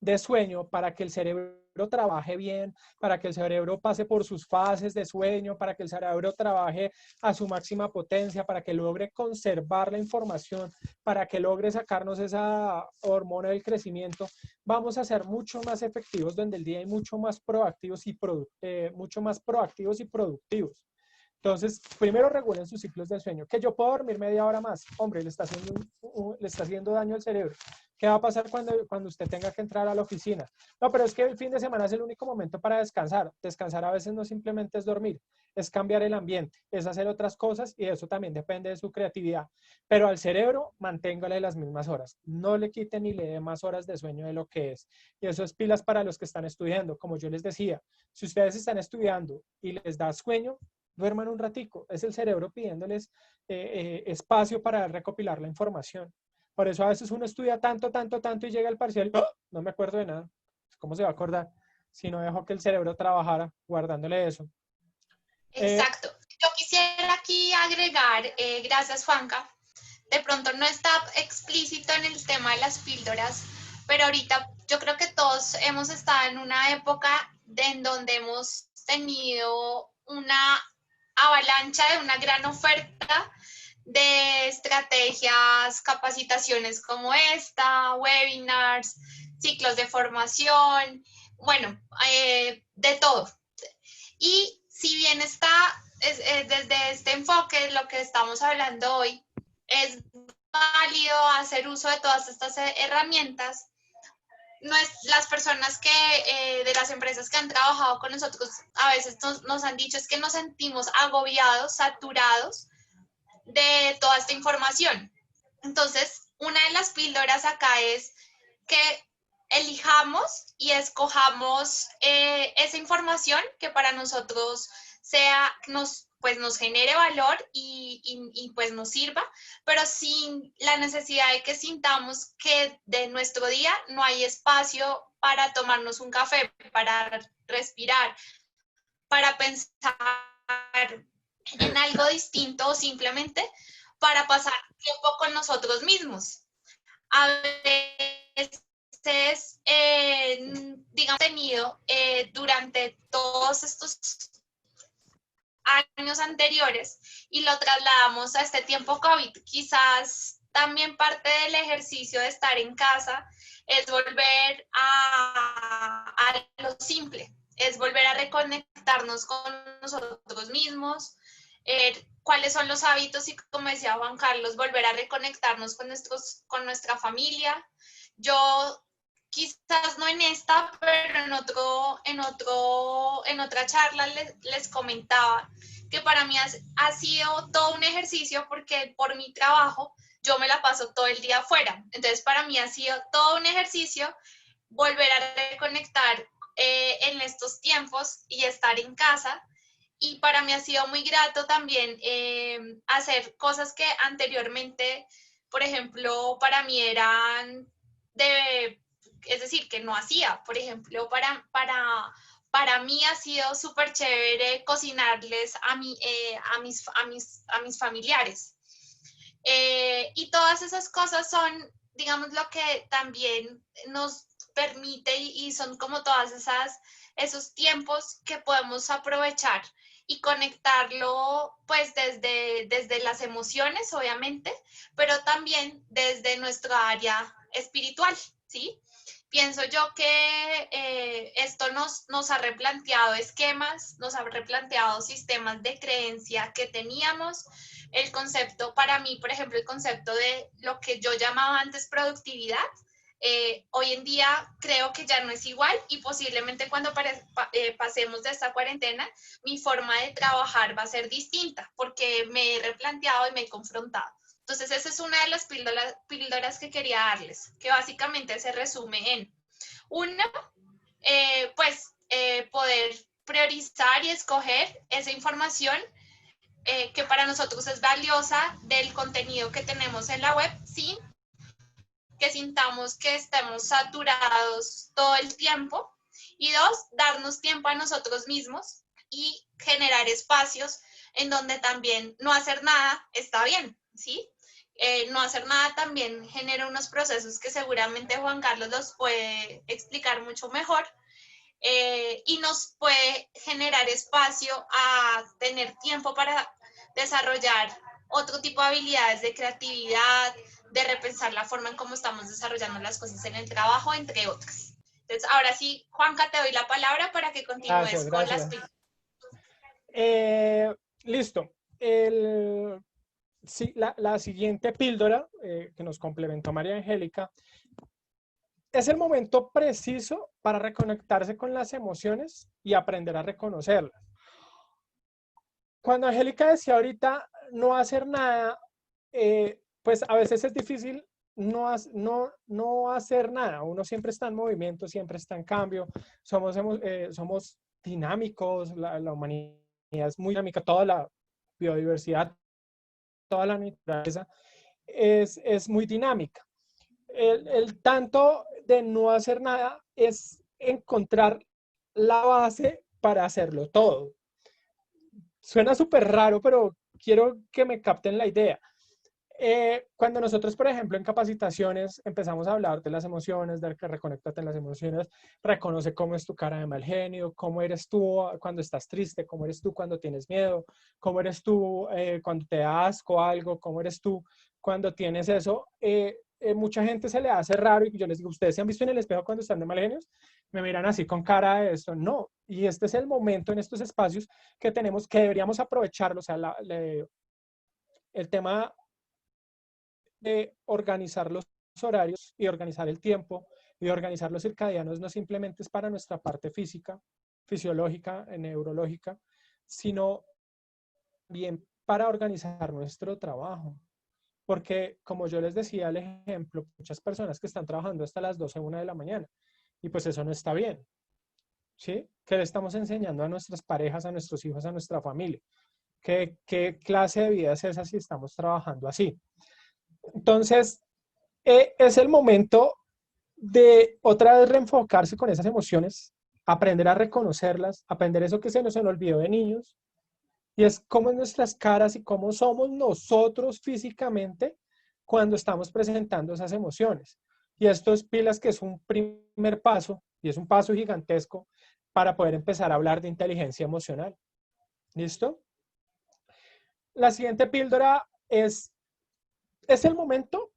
de sueño para que el cerebro trabaje bien, para que el cerebro pase por sus fases de sueño, para que el cerebro trabaje a su máxima potencia, para que logre conservar la información, para que logre sacarnos esa hormona del crecimiento, vamos a ser mucho más efectivos durante el día y mucho más proactivos y productivos. Entonces, primero regulen sus ciclos del sueño. Que yo puedo dormir media hora más. Hombre, le está haciendo daño al cerebro. ¿Qué va a pasar cuando usted tenga que entrar a la oficina? No, pero es que el fin de semana es el único momento para descansar. Descansar a veces no simplemente es dormir, es cambiar el ambiente, es hacer otras cosas y eso también depende de su creatividad. Pero al cerebro, manténgale las mismas horas. No le quite ni le dé más horas de sueño de lo que es. Y eso es pilas para los que están estudiando. Como yo les decía, si ustedes están estudiando y les da sueño, duerman un ratico. Es el cerebro pidiéndoles espacio para recopilar la información. Por eso a veces uno estudia tanto y llega al parcial y ¡oh! No me acuerdo de nada. ¿Cómo se va a acordar si no dejó que el cerebro trabajara guardándole eso? Exacto. Yo quisiera aquí agregar, gracias Juanca, de pronto no está explícito en el tema de las píldoras, pero ahorita yo creo que todos hemos estado en una época en donde hemos tenido una avalancha de una gran oferta de estrategias, capacitaciones como esta, webinars, ciclos de formación, bueno, de todo. Y si bien está desde este enfoque, lo que estamos hablando hoy, es válido hacer uso de todas estas herramientas, no es, las personas de las empresas que han trabajado con nosotros a veces nos han dicho es que nos sentimos agobiados, saturados de toda esta información. Entonces, una de las píldoras acá es que elijamos y escojamos esa información que para nosotros nos genere valor y pues nos sirva, pero sin la necesidad de que sintamos que de nuestro día no hay espacio para tomarnos un café, para respirar, para pensar en algo distinto o simplemente para pasar tiempo con nosotros mismos. A veces, digamos, tenido durante todos estos años anteriores y lo trasladamos a este tiempo COVID. Quizás también parte del ejercicio de estar en casa es volver a lo simple, es volver a reconectarnos con nosotros mismos, cuáles son los hábitos y, como decía Juan Carlos, volver a reconectarnos con nuestra familia. Yo quizás no en esta, pero en otra charla les comentaba que para mí ha sido todo un ejercicio porque por mi trabajo yo me la paso todo el día afuera. Entonces para mí ha sido todo un ejercicio volver a reconectar en estos tiempos y estar en casa. Y para mí ha sido muy grato también hacer cosas que anteriormente, por ejemplo, para mí eran es decir, que no hacía. Por ejemplo, para mí ha sido súper chévere cocinarles a mis familiares. Y todas esas cosas son, digamos, lo que también nos permite y son como todas esos tiempos que podemos aprovechar y conectarlo pues desde las emociones, obviamente, pero también desde nuestra área espiritual, ¿sí? pienso yo que esto nos ha replanteado esquemas, nos ha replanteado sistemas de creencia que teníamos. El concepto, para mí, por ejemplo, el concepto de lo que yo llamaba antes productividad, hoy en día creo que ya no es igual y posiblemente cuando pasemos de esta cuarentena, mi forma de trabajar va a ser distinta porque me he replanteado y me he confrontado. Entonces, esa es una de las píldoras que quería darles, que básicamente se resume en, una, poder priorizar y escoger esa información que para nosotros es valiosa del contenido que tenemos en la web, sin que sintamos que estemos saturados todo el tiempo. Y dos, darnos tiempo a nosotros mismos y generar espacios en donde también no hacer nada está bien, ¿sí? No hacer nada también genera unos procesos que seguramente Juan Carlos los puede explicar mucho mejor, y nos puede generar espacio a tener tiempo para desarrollar otro tipo de habilidades de creatividad, de repensar la forma en cómo estamos desarrollando las cosas en el trabajo, entre otras. Entonces, ahora sí, Juanca, te doy la palabra para que continúes con las píldoras. Listo. Sí, la siguiente píldora que nos complementó María Angélica es el momento preciso para reconectarse con las emociones y aprender a reconocerlas. Cuando Angélica decía ahorita no hacer nada, pues a veces es difícil no hacer nada. Uno siempre está en movimiento, siempre está en cambio. Somos dinámicos, la humanidad es muy dinámica, toda la biodiversidad, toda la naturaleza es muy dinámica. El tanto de no hacer nada es encontrar la base para hacerlo todo. Suena súper raro, pero quiero que me capten la idea. Cuando nosotros, por ejemplo, en capacitaciones empezamos a hablar de las emociones, de que reconéctate en las emociones, reconoce cómo es tu cara de mal genio, cómo eres tú cuando estás triste, cómo eres tú cuando tienes miedo, cómo eres tú cuando te da asco algo, cómo eres tú cuando tienes eso. Mucha gente se le hace raro y yo les digo, ¿ustedes se han visto en el espejo cuando están de mal genios? Me miran así con cara de esto. No, y este es el momento en estos espacios que tenemos, que deberíamos aprovecharlo. O sea, el tema de organizar los horarios y organizar el tiempo y organizar los circadianos no simplemente es para nuestra parte física, fisiológica, neurológica, sino bien para organizar nuestro trabajo. Porque, como yo les decía el ejemplo, muchas personas que están trabajando hasta las 12, 1 de la mañana, y pues eso no está bien, ¿sí? ¿Qué le estamos enseñando a nuestras parejas, a nuestros hijos, a nuestra familia? ¿Qué clase de vida es esa si estamos trabajando así? Entonces, es el momento de otra vez reenfocarse con esas emociones, aprender a reconocerlas, aprender eso que se nos olvidó de niños, y es cómo en nuestras caras y cómo somos nosotros físicamente cuando estamos presentando esas emociones. Y esto es pilas, que es un primer paso, y es un paso gigantesco para poder empezar a hablar de inteligencia emocional. ¿Listo? La siguiente píldora es el momento,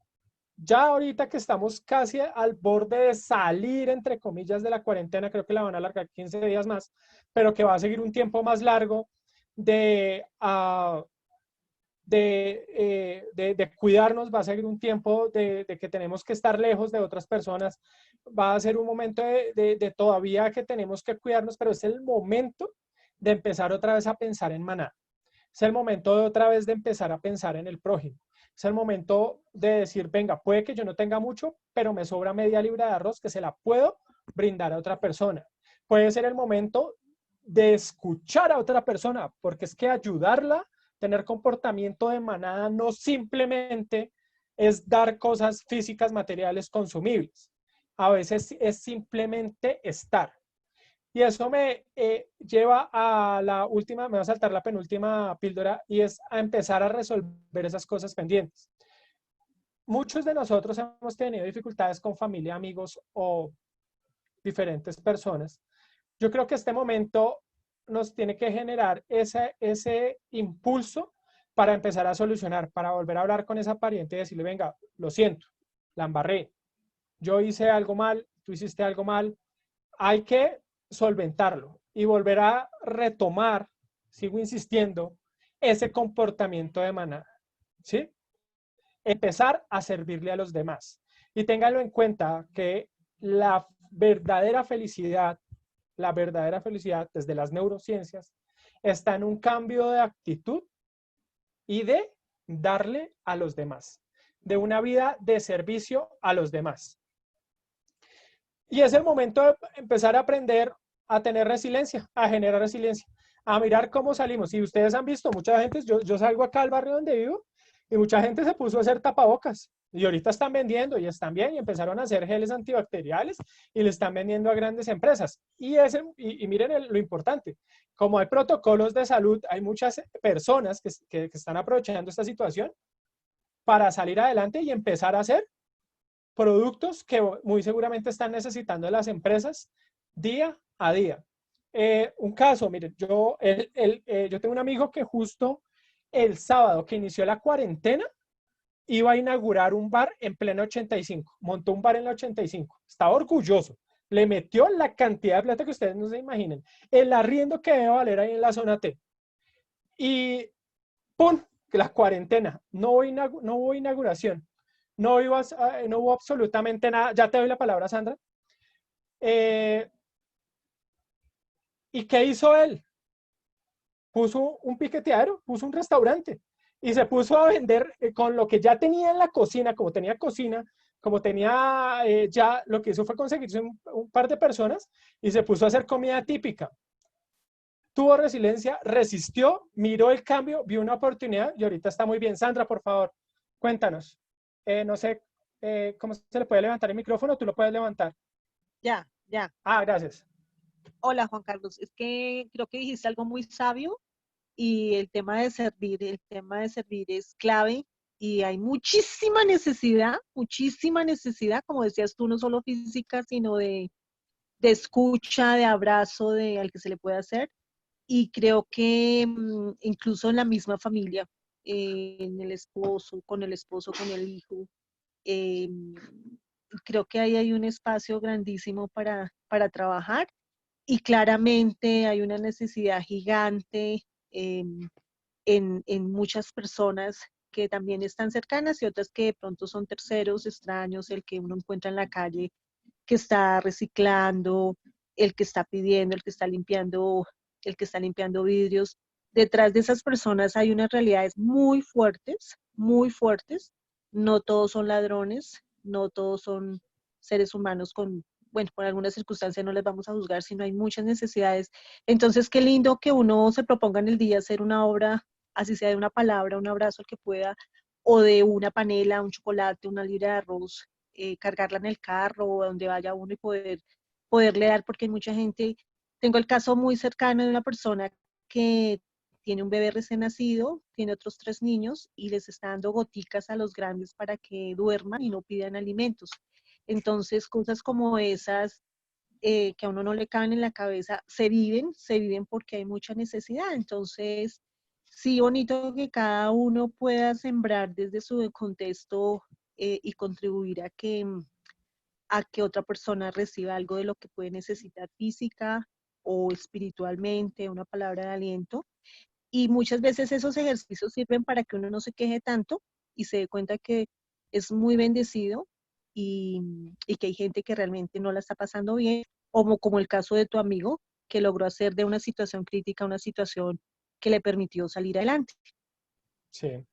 ya ahorita que estamos casi al borde de salir, entre comillas, de la cuarentena, creo que la van a alargar 15 días más, pero que va a seguir un tiempo más largo de cuidarnos, va a seguir un tiempo de que tenemos que estar lejos de otras personas, va a ser un momento de todavía que tenemos que cuidarnos, pero es el momento de empezar otra vez a pensar en manada. Es el momento de otra vez de empezar a pensar en el prójimo. Es el momento de decir, venga, puede que yo no tenga mucho, pero me sobra media libra de arroz que se la puedo brindar a otra persona. Puede ser el momento de escuchar a otra persona, porque es que ayudarla, tener comportamiento de manada, no simplemente es dar cosas físicas, materiales, consumibles. A veces es simplemente estar. Y eso me lleva a la última, me va a saltar la penúltima píldora, y es a empezar a resolver esas cosas pendientes. Muchos de nosotros hemos tenido dificultades con familia, amigos o diferentes personas. Yo creo que este momento nos tiene que generar ese impulso para empezar a solucionar, para volver a hablar con esa pariente y decirle, venga, lo siento, la embarré, yo hice algo mal, tú hiciste algo mal, hay que solventarlo y volver a retomar, sigo insistiendo, ese comportamiento de manada, ¿sí? Empezar a servirle a los demás. Y ténganlo en cuenta que verdadera felicidad, la verdadera felicidad desde las neurociencias, está en un cambio de actitud y de darle a los demás, de una vida de servicio a los demás. Y es el momento de empezar a aprender a tener resiliencia, a generar resiliencia, a mirar cómo salimos. Y ustedes han visto, mucha gente, yo salgo acá al barrio donde vivo y mucha gente se puso a hacer tapabocas. Y ahorita están vendiendo y están bien y empezaron a hacer geles antibacteriales y le están vendiendo a grandes empresas. Y miren lo importante, como hay protocolos de salud, hay muchas personas que están aprovechando esta situación para salir adelante y empezar a hacer productos que muy seguramente están necesitando las empresas día a día. Un caso, miren, yo tengo un amigo que justo el sábado que inició la cuarentena iba a inaugurar un bar en pleno 85, montó un bar en la 85, estaba orgulloso, le metió la cantidad de plata que ustedes no se imaginen, el arriendo que debe valer ahí en la zona T. Y ¡pum! La cuarentena, no hubo inauguración. No hubo absolutamente nada. Ya te doy la palabra, Sandra. ¿Y qué hizo él? Puso un piqueteadero, puso un restaurante y se puso a vender con lo que ya tenía en la cocina, como tenía cocina, como tenía ya, lo que hizo fue conseguirse un par de personas y se puso a hacer comida típica. Tuvo resiliencia, resistió, miró el cambio, vio una oportunidad y ahorita está muy bien. Sandra, por favor, cuéntanos. No sé cómo se le puede levantar el micrófono, tú lo puedes levantar. Ya. Ah, gracias. Hola, Juan Carlos. Es que creo que dijiste algo muy sabio y el tema de servir es clave y hay muchísima necesidad, como decías tú, no solo física, sino de escucha, de abrazo, al que se le puede hacer. Y creo que incluso en la misma familia, con el esposo, con el hijo, eh, creo que ahí hay un espacio grandísimo para trabajar y claramente hay una necesidad gigante en muchas personas que también están cercanas y otras que de pronto son terceros, extraños, el que uno encuentra en la calle, que está reciclando, el que está pidiendo, el que está limpiando vidrios. Detrás de esas personas hay unas realidades muy fuertes, muy fuertes. No todos son ladrones, no todos son seres humanos bueno, por alguna circunstancia no les vamos a juzgar, sino hay muchas necesidades. Entonces, qué lindo que uno se proponga en el día hacer una obra, así sea de una palabra, un abrazo al que pueda, o de una panela, un chocolate, una libra de arroz, cargarla en el carro o donde vaya uno y poderle dar, porque hay mucha gente. Tengo el caso muy cercano de una persona que tiene un bebé recién nacido, tiene otros 3 niños y les está dando goticas a los grandes para que duerman y no pidan alimentos. Entonces, cosas como esas que a uno no le caben en la cabeza, se viven porque hay mucha necesidad. Entonces, sí, bonito que cada uno pueda sembrar desde su contexto y contribuir a que otra persona reciba algo de lo que puede necesitar física o espiritualmente, una palabra de aliento. Y muchas veces esos ejercicios sirven para que uno no se queje tanto y se dé cuenta que es muy bendecido y que hay gente que realmente no la está pasando bien, como el caso de tu amigo, que logró hacer de una situación crítica una situación que le permitió salir adelante. Sí,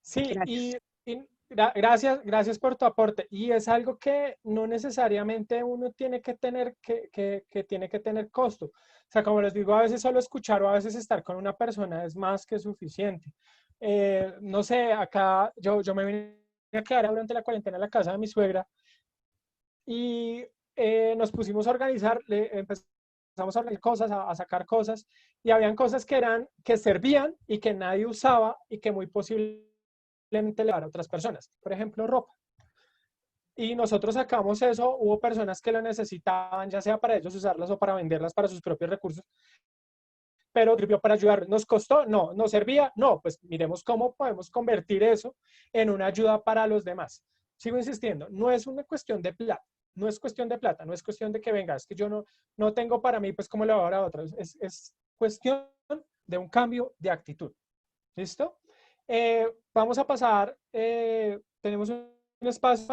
sí, Gracias. gracias por tu aporte. Y es algo que no necesariamente uno tiene que tener, que tiene que tener costo. O sea, como les digo, a veces solo escuchar o a veces estar con una persona es más que suficiente. No sé, acá yo me vine a quedar durante la cuarentena en la casa de mi suegra y nos pusimos a organizar, empezamos a organizar cosas, a sacar cosas, y habían cosas que servían y que nadie usaba y que muy posiblemente le van a otras personas. Por ejemplo, ropa. Y nosotros sacamos eso, hubo personas que lo necesitaban, ya sea para ellos usarlas o para venderlas para sus propios recursos, pero sirvió para ayudar. ¿Nos costó? No. ¿Nos servía? No. Pues miremos cómo podemos convertir eso en una ayuda para los demás. Sigo insistiendo, no es una cuestión de plata, no es cuestión de plata, no es cuestión de que venga, es que yo no tengo para mí, pues cómo le voy a dar a otros. Es cuestión de un cambio de actitud. ¿Listo? Vamos a pasar, tenemos un espacio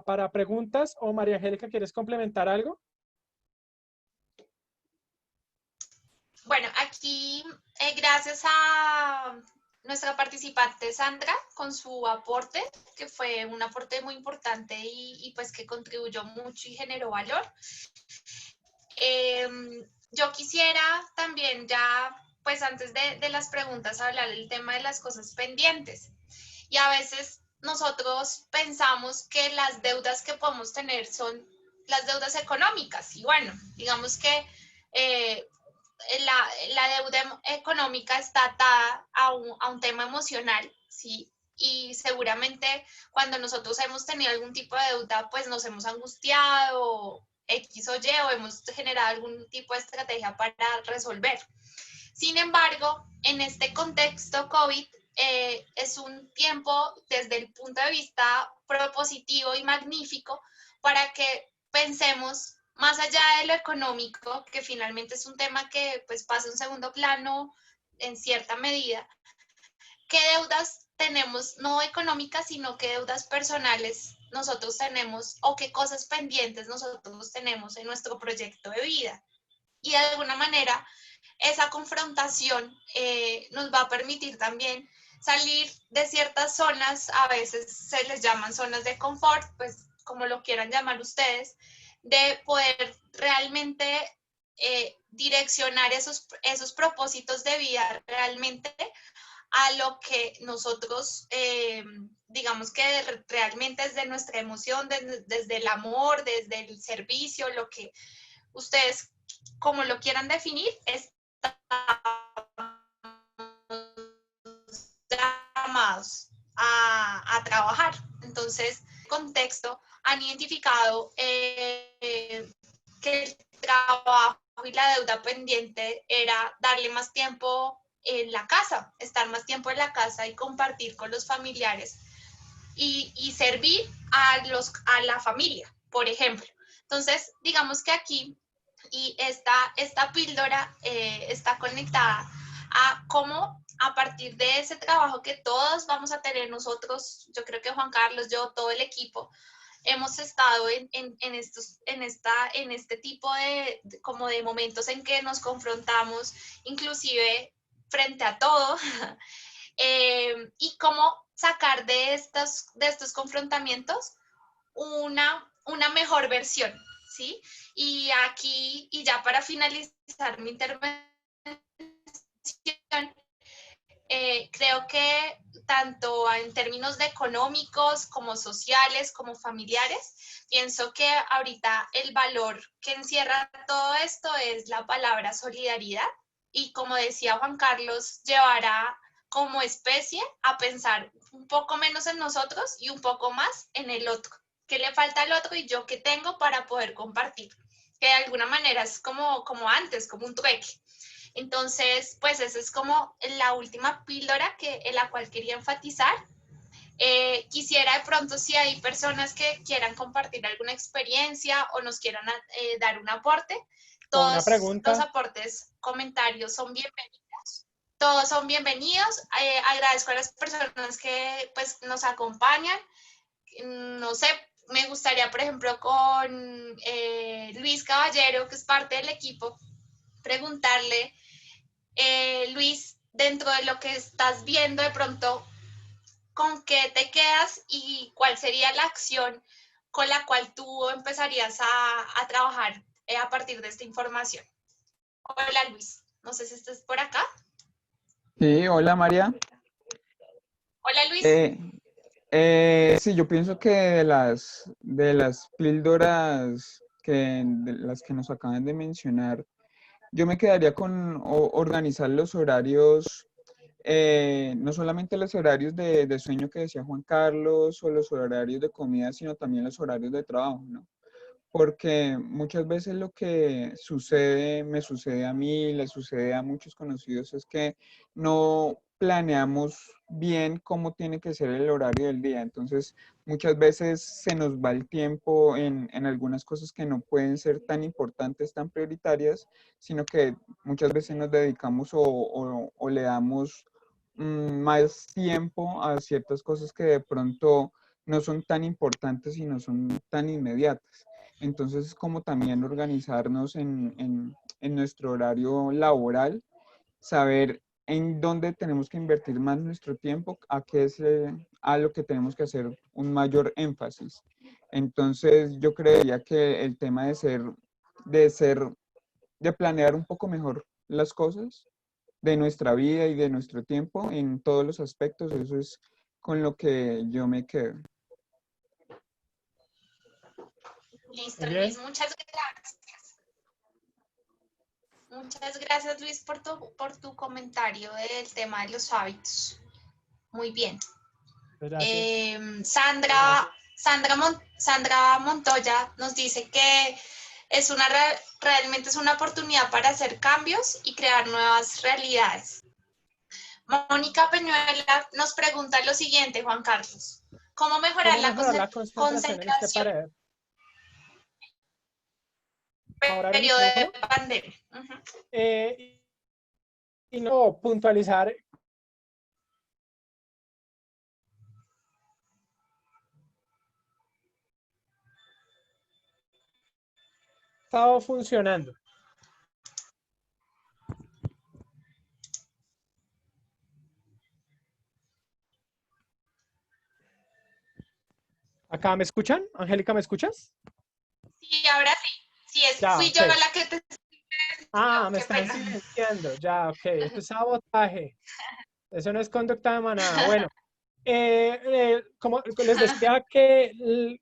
para preguntas, o María Angélica, ¿quieres complementar algo? Bueno, aquí gracias a nuestra participante Sandra con su aporte, que fue un aporte muy importante y pues que contribuyó mucho y generó valor. Yo quisiera también ya, pues antes de las preguntas, hablar del tema de las cosas pendientes. Y a veces nosotros pensamos que las deudas que podemos tener son las deudas económicas. Y bueno, digamos que la deuda económica está atada a un tema emocional, ¿sí? Y seguramente cuando nosotros hemos tenido algún tipo de deuda, pues nos hemos angustiado, X o Y, o hemos generado algún tipo de estrategia para resolver. Sin embargo, en este contexto COVID, es un tiempo desde el punto de vista propositivo y magnífico para que pensemos más allá de lo económico, que finalmente es un tema que pues pasa a un segundo plano en cierta medida. ¿Qué deudas tenemos, no económicas, sino qué deudas personales nosotros tenemos, o qué cosas pendientes nosotros tenemos en nuestro proyecto de vida? Y de alguna manera esa confrontación nos va a permitir también salir de ciertas zonas, a veces se les llaman zonas de confort, pues como lo quieran llamar ustedes, de poder realmente direccionar esos propósitos de vida realmente a lo que nosotros, digamos que realmente desde nuestra emoción, desde el amor, desde el servicio, lo que ustedes como lo quieran definir, estamos llamados a trabajar. Entonces, contexto, han identificado que el trabajo y la deuda pendiente era darle más tiempo en la casa, estar más tiempo en la casa y compartir con los familiares y servir a la familia, por ejemplo. Entonces, digamos que aquí, y esta píldora está conectada a cómo a partir de ese trabajo que todos vamos a tener nosotros, yo creo que Juan Carlos, yo, todo el equipo, hemos estado en este tipo como de momentos en que nos confrontamos, inclusive frente a todo, y cómo sacar de estos confrontamientos una mejor versión, ¿sí? Y aquí, y ya para finalizar mi intervención, creo que tanto en términos de económicos como sociales, como familiares, pienso que ahorita el valor que encierra todo esto es la palabra solidaridad, y como decía Juan Carlos, llevará como especie a pensar un poco menos en nosotros y un poco más en el otro. ¿Qué le falta al otro y yo qué tengo para poder compartir? Que de alguna manera es como antes, como un trueque. Entonces, pues esa es como la última píldora en la cual quería enfatizar. Quisiera de pronto, si hay personas que quieran compartir alguna experiencia o nos quieran dar un aporte, O una todos los pregunta. aportes, comentarios son bienvenidos. Todos son bienvenidos. Agradezco a las personas que pues, nos acompañan. No sé, me gustaría, por ejemplo, con Luis Caballero, que es parte del equipo, preguntarle, Luis, dentro de lo que estás viendo de pronto, ¿con qué te quedas y cuál sería la acción con la cual tú empezarías a trabajar a partir de esta información? Hola Luis, no sé si estás por acá. Sí, hola María. Hola Luis. Sí, yo pienso que de las píldoras de las que nos acaban de mencionar, yo me quedaría con organizar los horarios, no solamente los horarios de sueño que decía Juan Carlos o los horarios de comida, sino también los horarios de trabajo, ¿no? Porque muchas veces lo que sucede, me sucede a mí, le sucede a muchos conocidos, es que no planeamos bien cómo tiene que ser el horario del día. Entonces, muchas veces se nos va el tiempo en algunas cosas que no pueden ser tan importantes, tan prioritarias, sino que muchas veces nos dedicamos o le damos más tiempo a ciertas cosas que de pronto no son tan importantes y no son tan inmediatas. Entonces, es como también organizarnos en nuestro horario laboral, saber en dónde tenemos que invertir más nuestro tiempo, a qué es a lo que tenemos que hacer un mayor énfasis. Entonces, yo creería que el tema de ser, de planear un poco mejor las cosas de nuestra vida y de nuestro tiempo en todos los aspectos, eso es con lo que yo me quedo. Listo, Muy bien. Luis, muchas gracias. Muchas gracias, Luis, por tu comentario del tema de los hábitos. Muy bien. Gracias. Sandra Montoya nos dice que realmente es una oportunidad para hacer cambios y crear nuevas realidades. Mónica Peñuela nos pregunta lo siguiente, Juan Carlos. ¿Cómo mejorar ¿Cómo mejorar la concentración en este concentración ahora el periodo de micrófono? pandemia? Y no puntualizar. Estado funcionando. ¿Acá me escuchan? Angélica, ¿me escuchas? Sí, ahora sí. Sí, Ya, fui ok. yo la que te... Ah, me Qué están pena. silenciando. Ya, ok. Eso es sabotaje. Eso no es conducta de manada. Bueno, como les decía que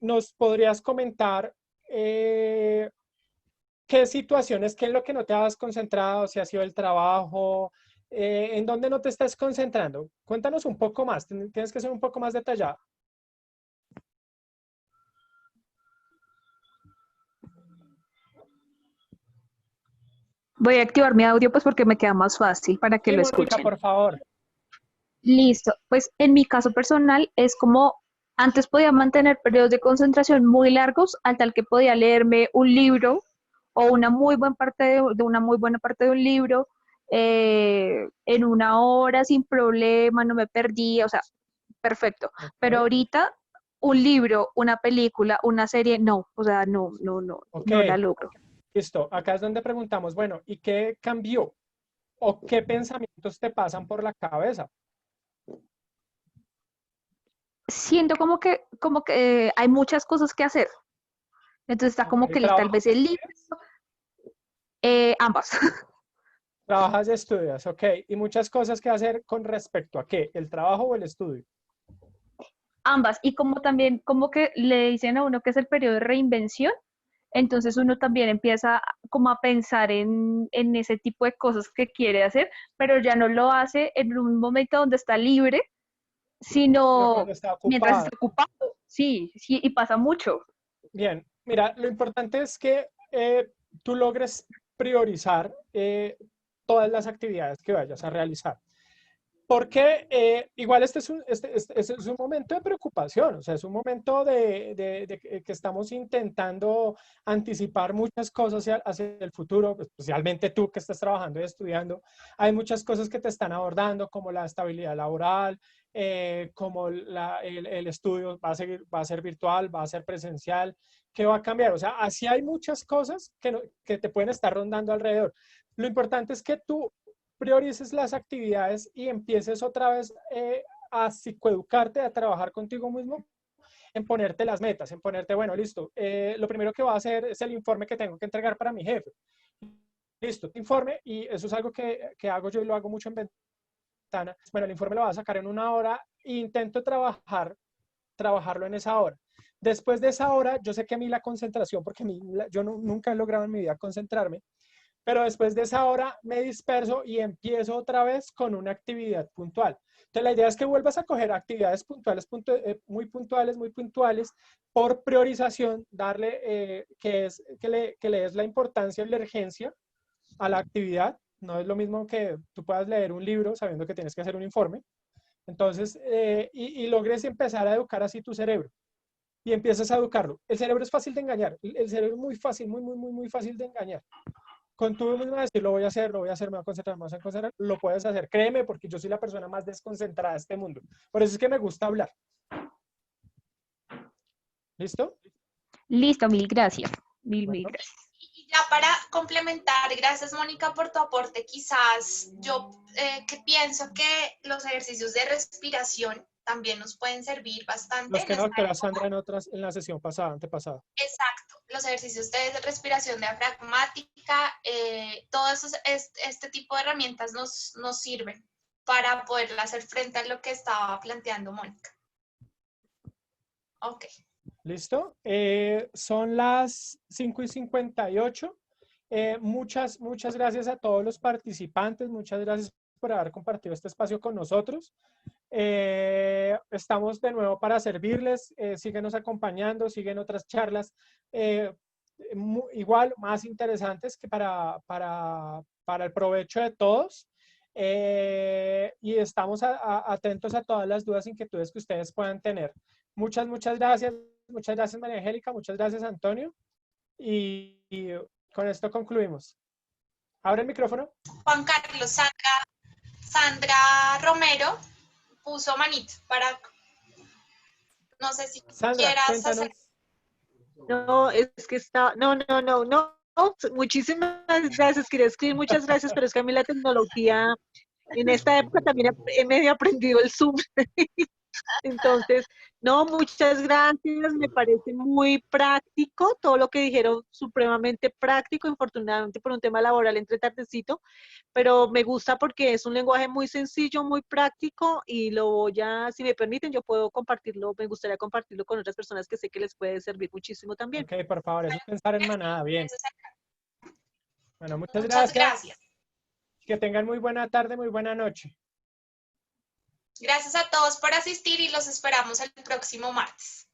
nos podrías comentar qué situaciones, qué es lo que no te has concentrado, si ha sido el trabajo, en dónde no te estás concentrando. Cuéntanos un poco más. Tienes que ser un poco más detallado. Voy a activar mi audio pues porque me queda más fácil para que Sí, lo Mónica, escuchen. por favor. Listo, pues en mi caso personal es como antes podía mantener periodos de concentración muy largos, al tal que podía leerme un libro o una muy buena parte de una muy buena parte de un libro en una hora sin problema, no me perdía, o sea, perfecto. Pero Ok. ahorita un libro, una película, una serie, no, o sea, Ok, no la logro. listo. Acá es donde preguntamos, bueno, ¿y qué cambió? ¿O qué pensamientos te pasan por la cabeza? Siento como que hay muchas cosas que hacer. Entonces está como Ok, que tal vez el libro, ambas. trabajas y estudias, ok. ¿Y muchas cosas que hacer con respecto a qué? ¿El trabajo o el estudio? Ambas. Y como también, como que le dicen a uno que es el periodo de reinvención, entonces uno también empieza como a pensar en ese tipo de cosas que quiere hacer, pero ya no lo hace en un momento donde está libre, Pero sino cuando está mientras ocupada. está ocupado. Sí, sí, y pasa mucho. Bien, mira, lo importante es que tú logres priorizar todas las actividades que vayas a realizar. Porque igual este es un momento de preocupación, o sea, es un momento de que estamos intentando anticipar muchas cosas hacia el futuro, especialmente tú que estás trabajando y estudiando. Hay muchas cosas que te están abordando, como la estabilidad laboral, como el estudio va a ser virtual, va a ser presencial, ¿qué va a cambiar? O sea, así hay muchas cosas que te pueden estar rondando alrededor. Lo importante es que tú priorices las actividades y empieces otra vez a psicoeducarte, a trabajar contigo mismo, en ponerte las metas, en ponerte, bueno, listo, lo primero que voy a hacer es el informe que tengo que entregar para mi jefe. Listo, informe, y eso es algo que hago yo y lo hago mucho en Ventana. Bueno, el informe lo voy a sacar en una hora e intento trabajarlo en esa hora. Después de esa hora, yo sé que a mí la concentración, porque yo nunca he logrado en mi vida concentrarme, pero después de esa hora me disperso y empiezo otra vez con una actividad puntual. Entonces, la idea es que vuelvas a coger actividades puntuales, muy puntuales, por priorización, darle que le des la importancia y la urgencia a la actividad no es lo mismo que tú puedas leer un libro sabiendo que tienes que hacer un informe. Entonces, y logres empezar a educar así tu cerebro. Y empiezas a educarlo. El cerebro es fácil de engañar. El cerebro es muy fácil, muy fácil de engañar. Con tú mismo decir, lo voy a hacer, me voy a concentrar, me voy a concentrar, lo puedes hacer. Créeme, porque yo soy la persona más desconcentrada de este mundo. Por eso es que me gusta hablar. ¿Listo? Listo, mil gracias. Mil Bueno. gracias. Y ya para complementar, gracias Mónica por tu aporte, quizás yo que pienso que los ejercicios de respiración también nos pueden servir bastante. Los que la doctora Sandra en la sesión pasada, antepasada. Exacto, los ejercicios de respiración diafragmática, todos este tipo de herramientas nos sirven para poder hacer frente a lo que estaba planteando Mónica. Ok. ¿Listo? Son las 5:58. Muchas gracias a todos los participantes. Muchas gracias por haber compartido este espacio con nosotros. Estamos de nuevo para servirles. Síguenos acompañando, siguen otras charlas igual más interesantes que para el provecho de todos. Y estamos atentos a todas las dudas e inquietudes que ustedes puedan tener. Muchas gracias. Muchas gracias, María Angélica. Muchas gracias, Antonio. Y con esto concluimos. Abre el micrófono. Juan Carlos, Sandra Romero puso manito para, no sé si Sandra, quieras cuéntanos. hacer. No, es que está, no, muchísimas gracias, quería escribir muchas gracias, pero es que a mí la tecnología, en esta época también he medio aprendido el Zoom. Entonces, no, muchas gracias, me parece muy práctico, todo lo que dijeron supremamente práctico, infortunadamente por un tema laboral entre tardecito, pero me gusta porque es un lenguaje muy sencillo, muy práctico y lo voy a, si me permiten, yo puedo compartirlo, me gustaría compartirlo con otras personas que sé que les puede servir muchísimo también. Ok, por favor, eso es pensar en manada, bien. Bueno, muchas Muchas gracias. Que tengan muy buena tarde, muy buena noche. Gracias a todos por asistir y los esperamos el próximo martes.